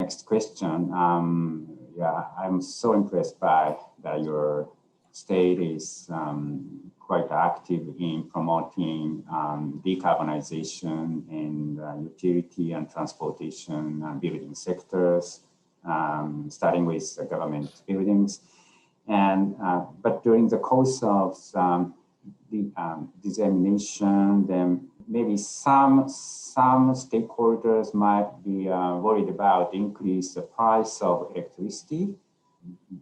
Next question. I'm so impressed by that your state is quite active in promoting decarbonization in utility and transportation building sectors, starting with the government buildings. But during the course of the dissemination, then maybe some stakeholders might be worried about increase the price of electricity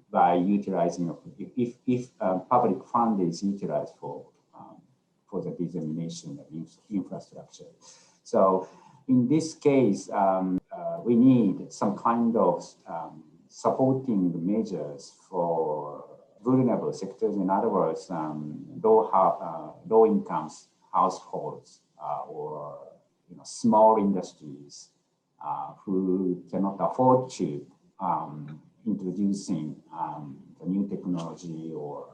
by utilizing if public fund is utilized for the dissemination of infrastructure. So in this case, we need some kind of supporting measures for vulnerable sectors. In other words, low incomes households or small industries who cannot afford to introducing the new technology or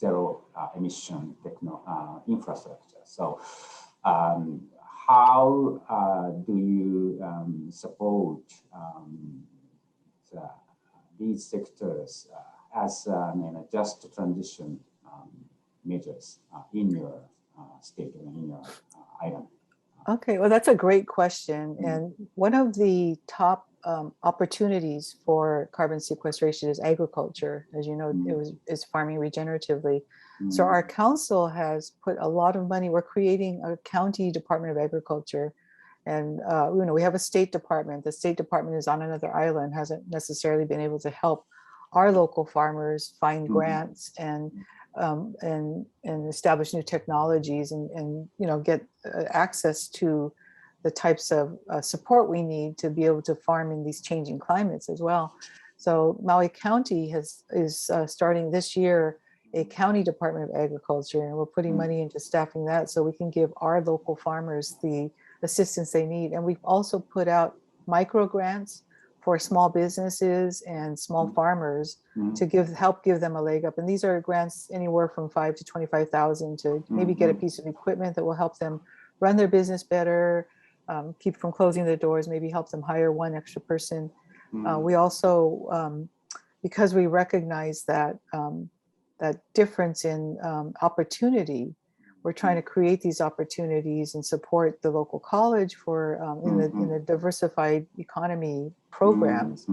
zero emission infrastructure. So how do you support these sectors as just transition measures in your state and in your island? Okay, well, that's a great question. And one of the top opportunities for carbon sequestration is agriculture. As you know, it's farming regeneratively. So our council has put a lot of money. We're creating a county department of agriculture. And we have a state department. The state department is on another island, hasn't necessarily been able to help our local farmers find grants and establish new technologies and get access to the types of support we need to be able to farm in these changing climates as well. So Maui County is starting this year a county department of agriculture, and we're putting money into staffing that so we can give our local farmers the assistance they need. And we've also put out micro grants for small businesses and small farmers to help give them a leg up. And these are grants anywhere from $5,000 to $25,000 to maybe get a piece of equipment that will help them run their business better, keep from closing their doors, maybe help them hire one extra person. We also, because we recognize that that difference in opportunity, we're trying to create these opportunities and support the local college for in the diversified economy programs,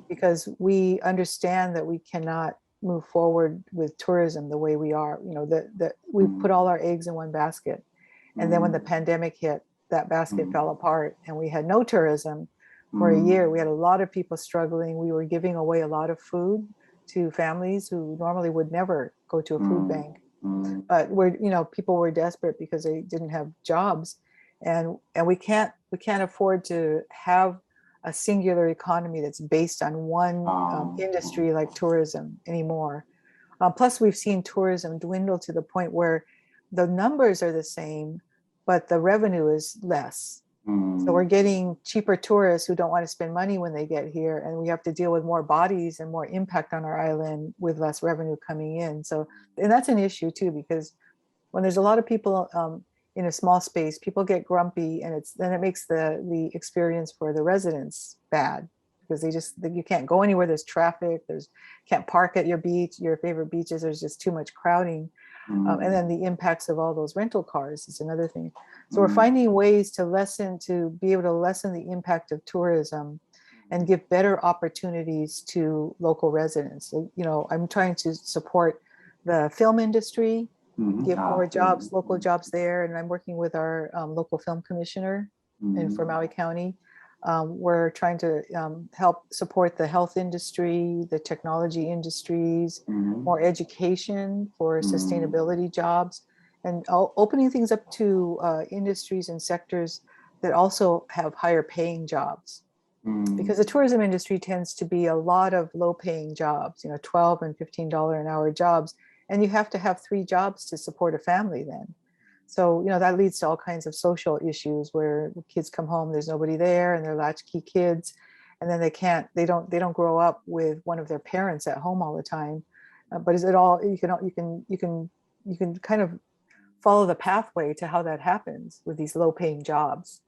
because we understand that we cannot move forward with tourism the way we are. That we put all our eggs in one basket, and then when the pandemic hit, that basket fell apart, and we had no tourism for a year. We had a lot of people struggling. We were giving away a lot of food to families who normally would never go to a food bank. But people were desperate because they didn't have jobs, and we can't afford to have a singular economy that's based on one industry like tourism anymore. Plus, we've seen tourism dwindle to the point where the numbers are the same, but the revenue is less. So we're getting cheaper tourists who don't want to spend money when they get here, and we have to deal with more bodies and more impact on our island with less revenue coming in. So, and that's an issue too, because when there's a lot of people in a small space, people get grumpy, and then it makes the experience for the residents bad, because you can't go anywhere. There's traffic. Can't park at your favorite beaches. There's just too much crowding. And then the impacts of all those rental cars is another thing. So we're finding ways to be able to lessen the impact of tourism and give better opportunities to local residents. I'm trying to support the film industry, give more jobs, local jobs there. And I'm working with our local film commissioner for Maui County. We're trying to help support the health industry, the technology industries, more education for sustainability jobs, and opening things up to industries and sectors that also have higher paying jobs. Because the tourism industry tends to be a lot of low paying jobs, $12 and $15 an hour jobs. And you have to have 3 jobs to support a family then. So, that leads to all kinds of social issues where the kids come home, there's nobody there, and they're latchkey kids, and then they don't grow up with one of their parents at home all the time. But is it all, you can kind of follow the pathway to how that happens with these low paying jobs.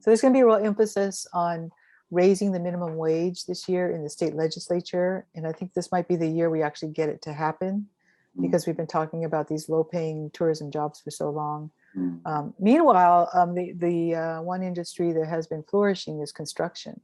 So there's going to be a real emphasis on raising the minimum wage this year in the state legislature. And I think this might be the year we actually get it to happen, because we've been talking about these low-paying tourism jobs for so long. Meanwhile, the one industry that has been flourishing is construction.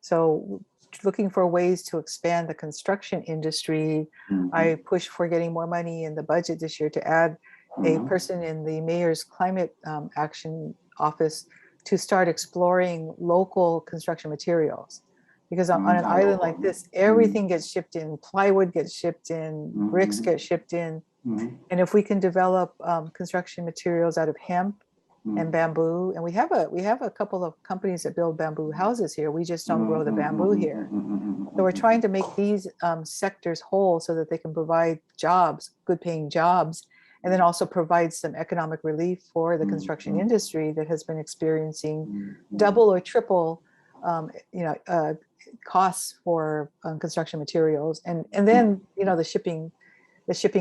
So looking for ways to expand the construction industry, I push for getting more money in the budget this year to add a person in the mayor's climate action office to start exploring local construction materials. Because on an island like this, everything gets shipped in, plywood gets shipped in, bricks get shipped in. And if we can develop construction materials out of hemp and bamboo, and we have a couple of companies that build bamboo houses here, we just don't grow the bamboo here. So we're trying to make these sectors whole so that they can provide jobs, good paying jobs, and then also provide some economic relief for the construction industry that has been experiencing double or triple costs for construction materials. And then, the shipping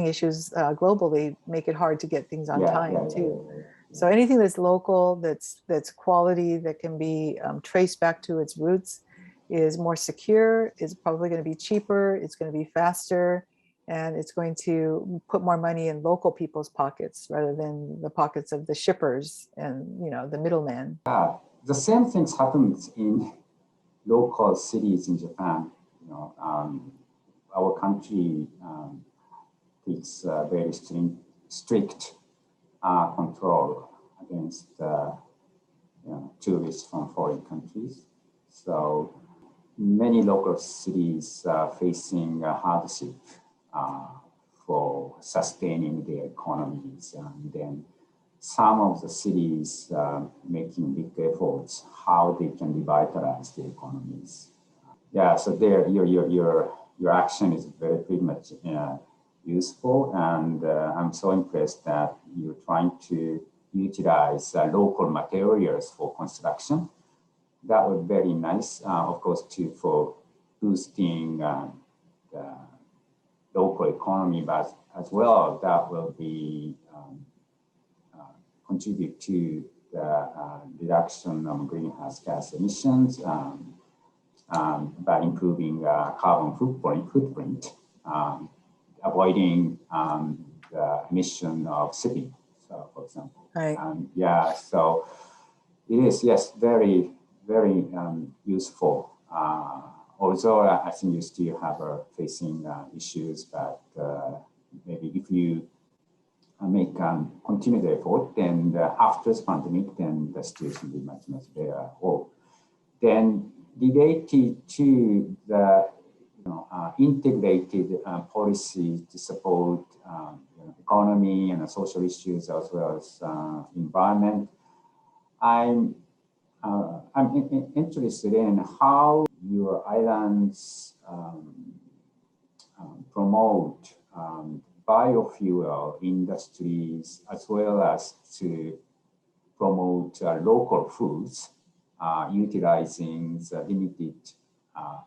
issues globally make it hard to get things on time too. So anything that's local, that's quality, that can be traced back to its roots, is more secure, is probably going to be cheaper, it's going to be faster, and it's going to put more money in local people's pockets rather than the pockets of the shippers and the middlemen. The same things happens in local cities in Japan. Our country takes very strict control against tourists from foreign countries. So many local cities are facing hardship for sustaining their economies, and then some of the cities making big efforts how they can revitalize their economies. So there, your action is pretty much useful, and I'm so impressed that you're trying to utilize local materials for construction. That was very nice, of course, for boosting the local economy, but as well that will be contribute to the reduction of greenhouse gas emissions by improving carbon footprint, avoiding the emission of shipping, so for example. Right. So it is, yes, very, very useful. Although I think you still have facing issues, but maybe if you make continued effort, then after the pandemic, then the situation will be much, much better. Then related to the integrated policy to support economy and social issues as well as environment, I'm interested in how your islands promote biofuel industries as well as to promote local foods utilizing the limited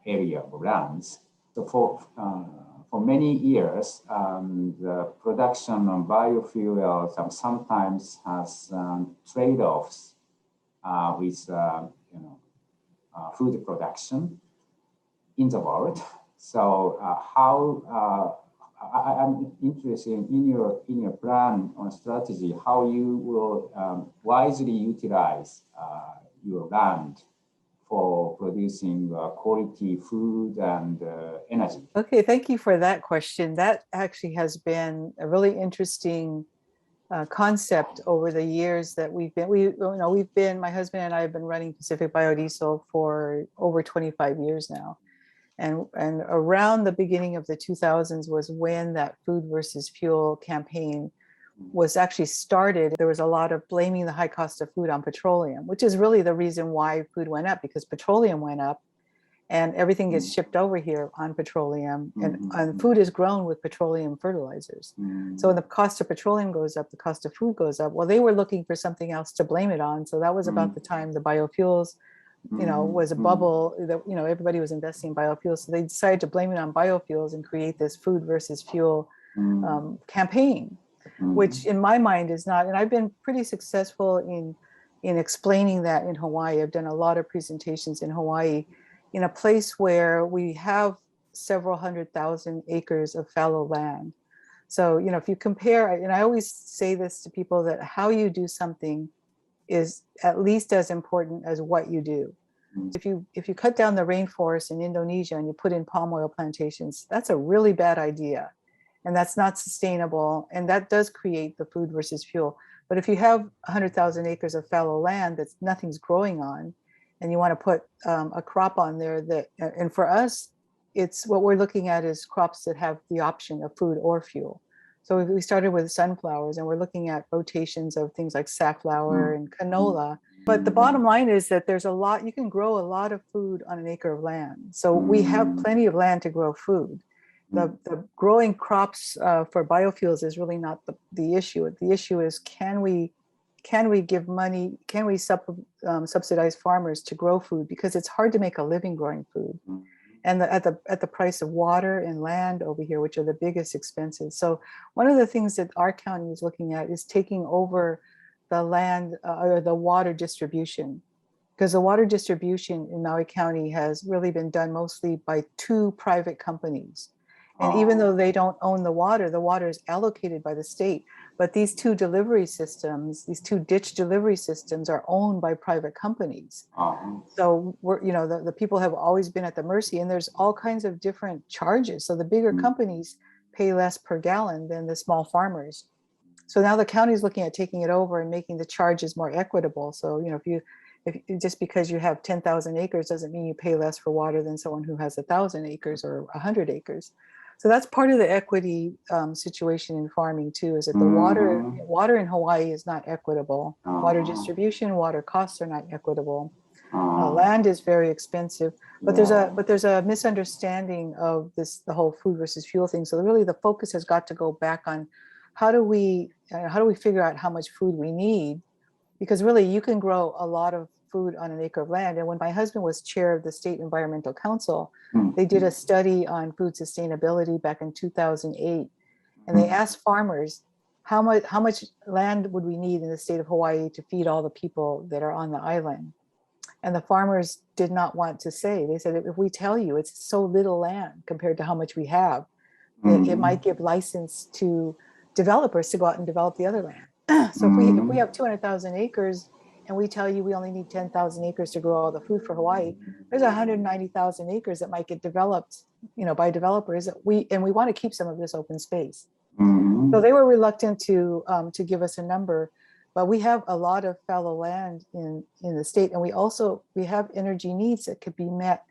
area of lands. So for many years, the production of biofuels sometimes has trade-offs with food production in the world. So I'm interested in your plan or strategy, how you will wisely utilize your land for producing quality food and energy. Okay, thank you for that question. That actually has been a really interesting concept over the years that we've been, my husband and I have been running Pacific Biodiesel for over 25 years now. And around the beginning of the 2000s was when that food versus fuel campaign was actually started. There was a lot of blaming the high cost of food on petroleum, which is really the reason why food went up, because petroleum went up and everything gets shipped over here on petroleum, and food is grown with petroleum fertilizers. So when the cost of petroleum goes up, the cost of food goes up. Well, they were looking for something else to blame it on. So that was about the time the biofuels was a bubble that, everybody was investing in biofuels. So they decided to blame it on biofuels and create this food versus fuel campaign, which in my mind is not, and I've been pretty successful in in explaining that in Hawaii. I've done a lot of presentations in Hawaii in a place where we have several 100,000 acres of fallow land. So, you know, if you compare, and I always say this to people, that how you do something is at least as important as what you do. If you cut down the rainforest in Indonesia and you put in palm oil plantations, that's a really bad idea. And that's not sustainable. And that does create the food versus fuel. But if you have 100,000 acres of fallow land that nothing's growing on, and you want to put a crop on there that, and for us, it's what we're looking at is crops that have the option of food or fuel. So we started with sunflowers, and we're looking at rotations of things like safflower and canola. But the bottom line is that there's a lot, you can grow a lot of food on an acre of land. So we have plenty of land to grow food. The growing crops for biofuels is really not the issue. The issue is, can we give money, can we subsidize farmers to grow food? Because it's hard to make a living growing food. And at the price of water and land over here, which are the biggest expenses. So one of the things that our county is looking at is taking over the land or the water distribution, because the water distribution in Maui County has really been done mostly by 2 private companies. And even though they don't own the water is allocated by the state. But these 2 delivery systems, these 2 ditch delivery systems, are owned by private companies. So we're, you know, the people have always been at the mercy, and there's all kinds of different charges. So the bigger companies pay less per gallon than the small farmers. So now the county is looking at taking it over and making the charges more equitable. So, you know, if just because you have 10,000 acres doesn't mean you pay less for water than someone who has 1,000 acres or 100 acres. So that's part of the equity situation in farming too, is that the water in Hawaii is not equitable. Water distribution, water costs are not equitable. Land is very expensive, but there's a misunderstanding of the whole food versus fuel thing. So really the focus has got to go back on how do we figure out how much food we need, because really you can grow a lot of food on an acre of land. And when my husband was chair of the State Environmental Council, they did a study on food sustainability back in 2008. And they asked farmers, how much land would we need in the state of Hawaii to feed all the people that are on the island? And the farmers did not want to say. They said, if we tell you it's so little land compared to how much we have, it might give license to developers to go out and develop the other land. So if we have 200,000 acres, and we tell you we only need 10,000 acres to grow all the food for Hawaii, there's 190,000 acres that might get developed, you know, by developers that we want to keep some of this open space. So they were reluctant to give us a number, but we have a lot of fallow land in the state, and we have energy needs that could be met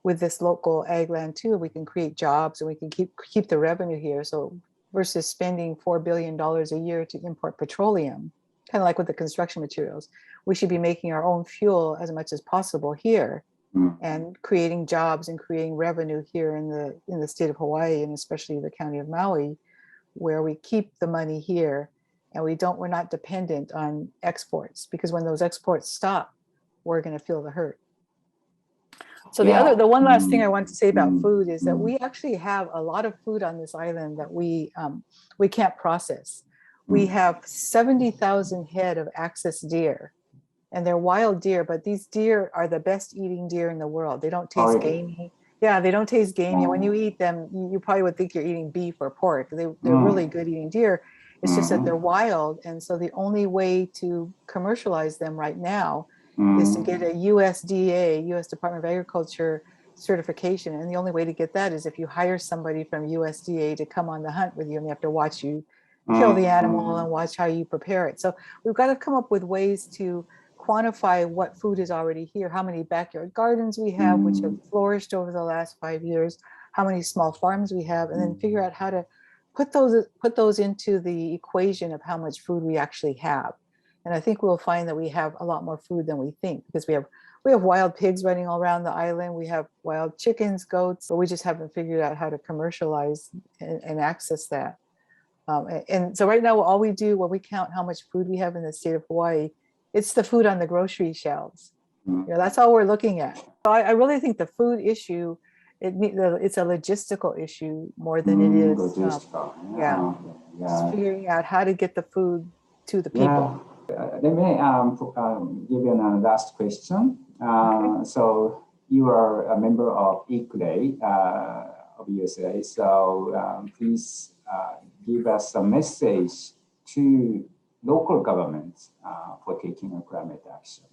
with this local ag land too. We can create jobs and we can keep the revenue here. So versus spending $4 billion a year to import petroleum, kind of like with the construction materials, we should be making our own fuel as much as possible here and creating jobs and creating revenue here in the state of Hawaii, and especially the county of Maui, where we keep the money here and we're not dependent on exports, because when those exports stop, we're going to feel the hurt. So the one last thing I want to say about food is that we actually have a lot of food on this island that we can't process. We have 70,000 head of axis deer, and they're wild deer, but these deer are the best eating deer in the world. They don't taste gamey. Yeah, they don't taste gamey. When you eat them, you probably would think you're eating beef or pork. They're really good eating deer. It's just that they're wild. And so the only way to commercialize them right now is to get a USDA, US Department of Agriculture certification. And the only way to get that is if you hire somebody from USDA to come on the hunt with you, and they have to watch you kill the animal and watch how you prepare it. So we've got to come up with ways to quantify what food is already here, how many backyard gardens we have, which have flourished over the last 5 years, how many small farms we have, and then figure out how to put those into the equation of how much food we actually have. And I think we'll find that we have a lot more food than we think, because we have wild pigs running all around the island. We have wild chickens, goats, but we just haven't figured out how to commercialize and access that. And so right now, all we do when we count how much food we have in the state of Hawaii, it's the food on the grocery shelves. You know, that's all we're looking at. So I really think the food issue, it's a logistical issue more than it is. Just figuring out how to get the food to the people. Let me give you a last question. Okay. So you are a member of ICRE of USA. So please give us a message to local governments for taking a climate action.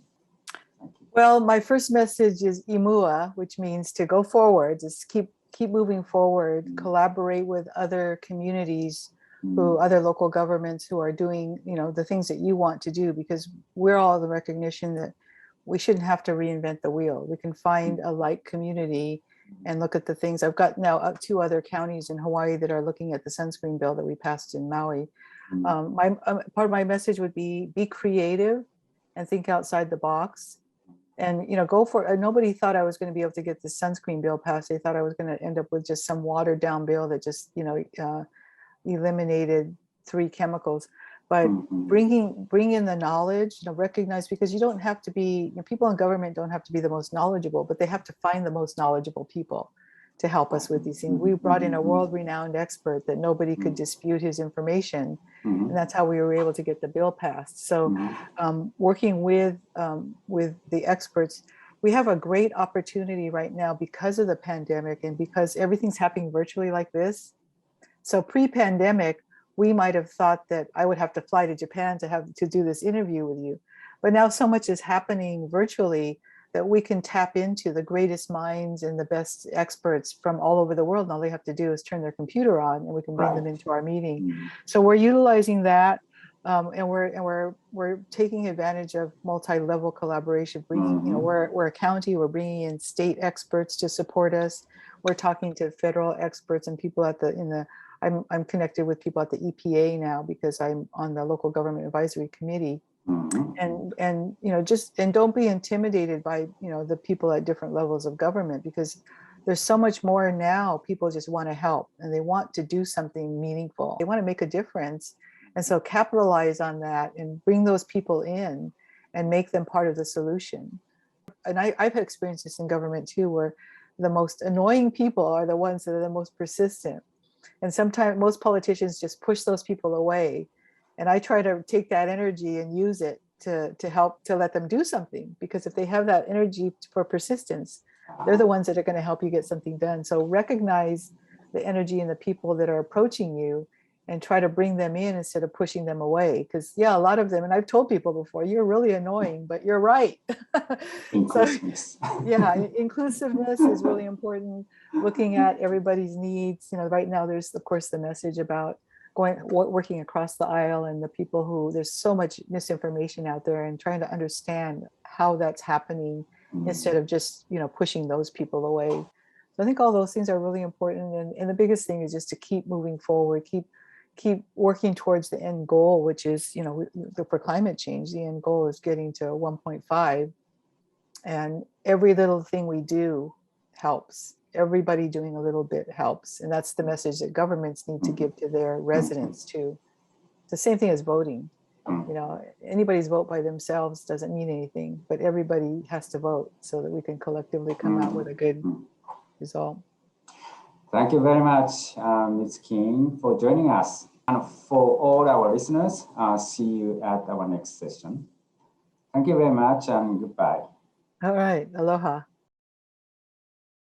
Thank you. Well, my first message is imua, which means to go forward, just keep moving forward, collaborate with other communities, other local governments who are doing, the things that you want to do, because we're all the recognition that we shouldn't have to reinvent the wheel. We can find a like community and look at the things. I've got now 2 other counties in Hawaii that are looking at the sunscreen bill that we passed in Maui. Part of my message would be creative and think outside the box, and go for it. Nobody thought I was going to be able to get the sunscreen bill passed. They thought I was going to end up with just some watered down bill that just eliminated 3 chemicals. But bring in the knowledge, recognize, because you don't have to be, people in government don't have to be the most knowledgeable, but they have to find the most knowledgeable people to help us with these things. We brought in a world-renowned expert that nobody could dispute his information, and that's how we were able to get the bill passed. So working with the experts, we have a great opportunity right now because of the pandemic and because everything's happening virtually like this. So pre-pandemic, we might have thought that I would have to fly to Japan to do this interview with you. But now so much is happening virtually that we can tap into the greatest minds and the best experts from all over the world. And all they have to do is turn their computer on and we can bring them into our meeting. So we're utilizing that, and we're taking advantage of multi-level collaboration. We're a county, we're bringing in state experts to support us. We're talking to federal experts and people I'm connected with people at the EPA now because I'm on the local government advisory committee. And don't be intimidated by the people at different levels of government, because there's so much more now. People just want to help and they want to do something meaningful. They want to make a difference, and so capitalize on that and bring those people in and make them part of the solution. And I've had experiences in government too, where the most annoying people are the ones that are the most persistent. And sometimes most politicians just push those people away. And I try to take that energy and use it to help to let them do something, because if they have that energy for persistence, they're the ones that are going to help you get something done. So recognize the energy in the people that are approaching you and try to bring them in instead of pushing them away. Because a lot of them, and I've told people before, you're really annoying, but you're right. Inclusiveness. Inclusiveness is really important. Looking at everybody's needs. Right now there's of course the message about working across the aisle, and the people who, there's so much misinformation out there, and trying to understand how that's happening instead of just pushing those people away. So I think all those things are really important, and the biggest thing is just to keep moving forward, keep working towards the end goal, which is for climate change, the end goal is getting to 1.5, and every little thing we do helps. Everybody doing a little bit helps. And that's the message that governments need to give to their residents too. It's the same thing as voting. Anybody's vote by themselves doesn't mean anything, but everybody has to vote so that we can collectively come out with a good result. Thank you very much, Ms. King, for joining us. And for all our listeners, see you at our next session. Thank you very much and goodbye. All right. Aloha.